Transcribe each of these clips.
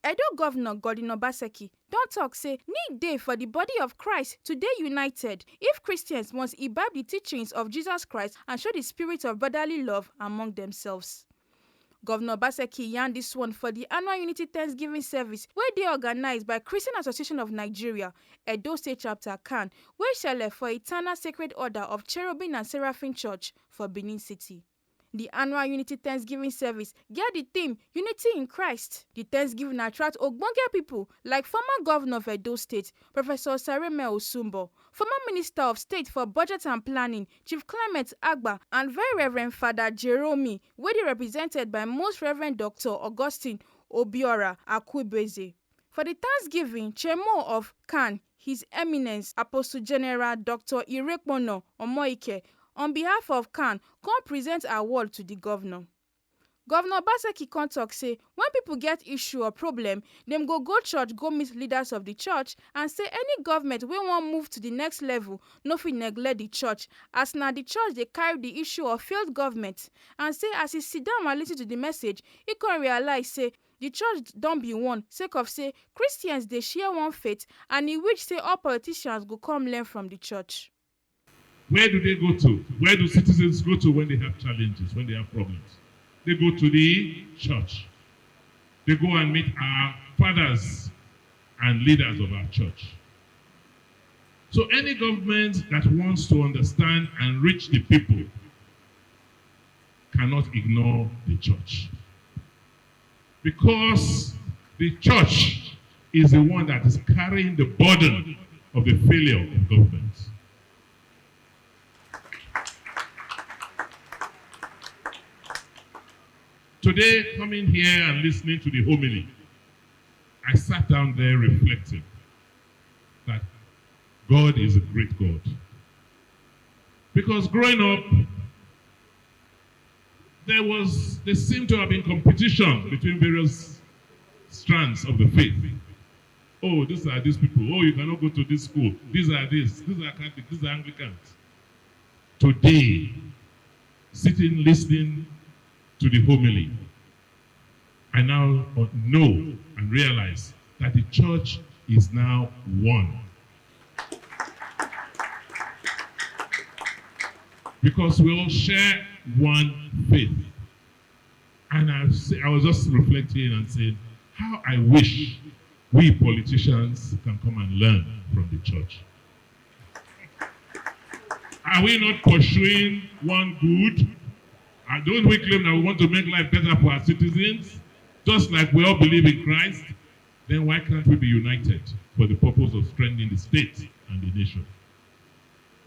Edo Governor Godwin Obaseki don talk say need dey for the body of Christ to dey united if Christians must imbibe the teachings of Jesus Christ and show the spirit of brotherly love among themselves. Governor Obaseki yarn this one for the annual Unity Thanksgiving service wey dey organized by Christian Association of Nigeria, Edo State Chapter CAN, wey shele for Eternal Sacred Order of Cherubim and Seraphim Church for Benin City. The annual Unity Thanksgiving service get the theme Unity in Christ. The Thanksgiving attract ogbonge people like former governor of Edo State, Professor Sareme Osumbo, former Minister of State for Budget and Planning, Chief Clement Agba, and Very Reverend Father Jerome, wey dey represented by Most Reverend Dr. Augustine Obiora Akwebeze. For the Thanksgiving, Chairman of CAN, His Eminence Apostle General Dr. Irekpono Omoike, on behalf of CAN, come present award to the governor. Governor Obaseki come talk say when people get issue or problem, dem go church go meet leaders of the church and say any government wey wan move to the next level no fit neglect the church as na the church dey carry the issue of failed government, and say as he sit down and lis ten to the message, he come realize say the church don be one sake of say Christians dey share one faith, and he wish say all politicians go come learn from the church. Where do they go to? Where do citizens go to when they have challenges, when they have problems? They go to the church. They go and meet our fathers and leaders of our church. So any government that wants to understand and reach the people cannot ignore the church. Because the church is the one that is carrying the burden of the failure of governments. Today, coming here and listening to the homily, I sat down there reflecting that God is a great God. Because growing up, there seemed to have been competition between various strands of the faith. Oh, these are these people. Oh, you cannot go to this school. These are this. These are Catholic. These are Anglicans. Today, sitting, listening to the homily, I now know and realize that the church is now one. Because we all share one faith. And I was just reflecting and saying, how I wish we politicians can come and learn from the church. Are we not pursuing one good? And don't we claim that we want to make life better for our citizens? Just like we all believe in Christ, then why can't we be united for the purpose of strengthening the state and the nation?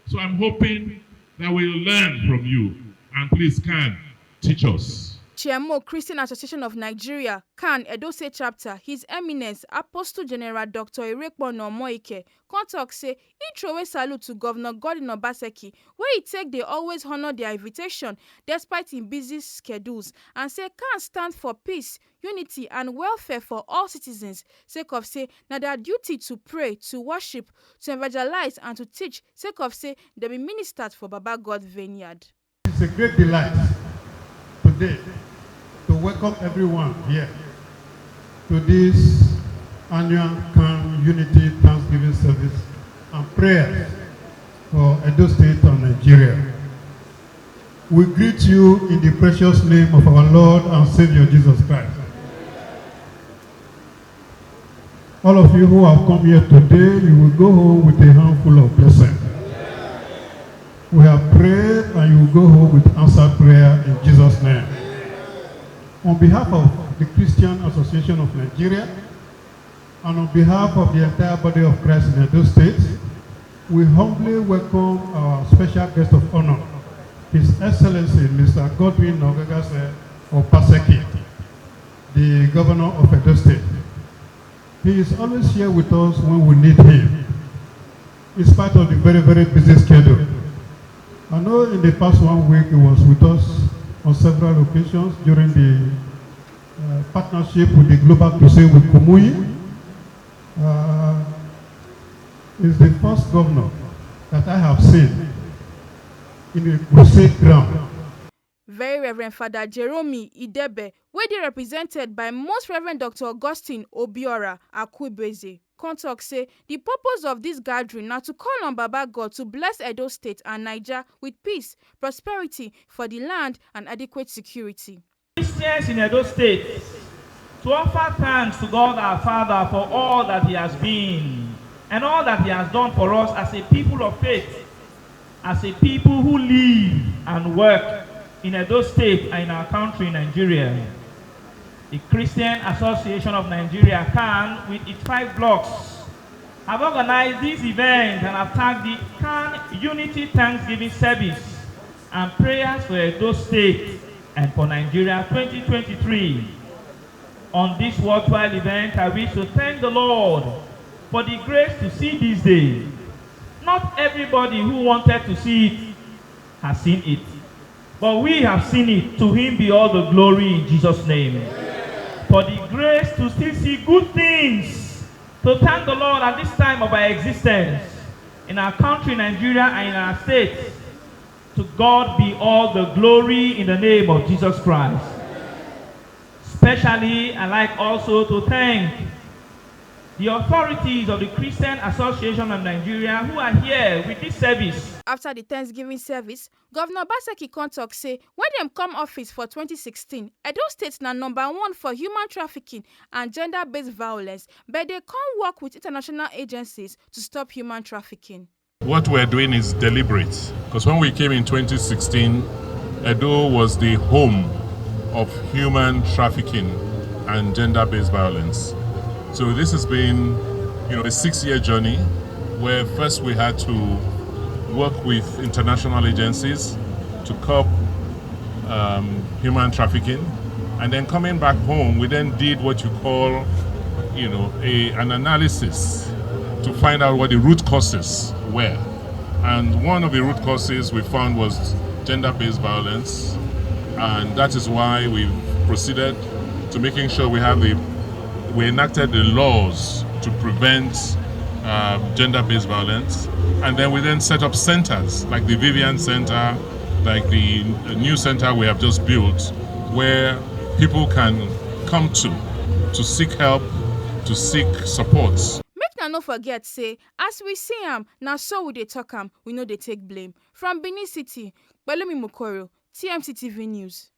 So I'm hoping that we'll learn from you, and please can teach us. Chairman Christian Association of Nigeria, CAN, Edo State Chapter, His Eminence Apostle General Dr. Irekpono Omoike, come talk say he throw a salute to Governor Godwin Obaseki, where he take they always honor their invitation despite in busy schedules, and say CAN stand for peace, unity and welfare for all citizens, sake of say na their duty to pray, to worship, to evangelize and to teach, sake of say they be ministers for Baba God Vineyard. It's a great delight today to welcome everyone here to this annual CAN Unity Thanksgiving service and prayers for Edo State and Nigeria. We greet you in the precious name of our Lord and Savior Jesus Christ. All of you who have come here today, you will go home with a handful of blessings. We have prayed and you will go home with answered prayer in Jesus' name. On behalf of the Christian Association of Nigeria and on behalf of the entire body of Christ in Edo State, we humbly welcome our special guest of honor, His Excellency Mr. Godwin Obaseki, the Governor of Edo State. He is always here with us when we need him, in spite of the very, very busy schedule. I know in the past 1 week he was with us on several occasions during the partnership with the Global Crusade with Kumuyi. Is the first governor that I have seen in a crusade ground. Very Reverend Father Jerome Idebe, wey dey represented by Most Reverend Dr. Augustine Obiora Akwebeze, come talk say the purpose of this gathering na to call on Baba God to bless Edo State and Naija with peace, prosperity for the land and adequate security. Christians in Edo State, to offer thanks to God our Father for all that He has been and all that He has done for us as a people of faith, as a people who live and work in Edo State and in our country, Nigeria. The Christian Association of Nigeria, CAN, with its 5 blocks, have organized this event and have tagged the CAN Unity Thanksgiving Service and Prayers for Edo State and for Nigeria 2023. On this worthwhile event, I wish to thank the Lord for the grace to see this day. Not everybody who wanted to see it has seen it, but we have seen it. To Him be all the glory in Jesus' name. For the grace to still see good things, to thank the Lord at this time of our existence in our country, Nigeria, and in our state. To God be all the glory in the name of Jesus Christ. Especially, I like also to thank the authorities of the Christian Association of Nigeria who are here with this service. After the Thanksgiving service, Governor Obaseki come talk say when dem come office for 2016, Edo State na #1 for human trafficking and gender-based violence, but they come work with international agencies to stop human trafficking. What we're doing is deliberate, because when we came in 2016, Edo was the home of human trafficking and gender-based violence. So this has been, a 6-year journey where first we had to work with international agencies to curb human trafficking, and then coming back home, we then did what you call, an analysis to find out what the root causes were. And one of the root causes we found was gender-based violence, and that is why we proceeded to making sure we enacted the laws to prevent gender-based violence, and then we then set up centers like the Vivian Center, like the new center we have just built, where people can come to seek help, to seek support. Make na no forget say as we see am, na so we dey talk am, we no dey take blame. From Benin City, Pelumi Mukoro, TMC TV News.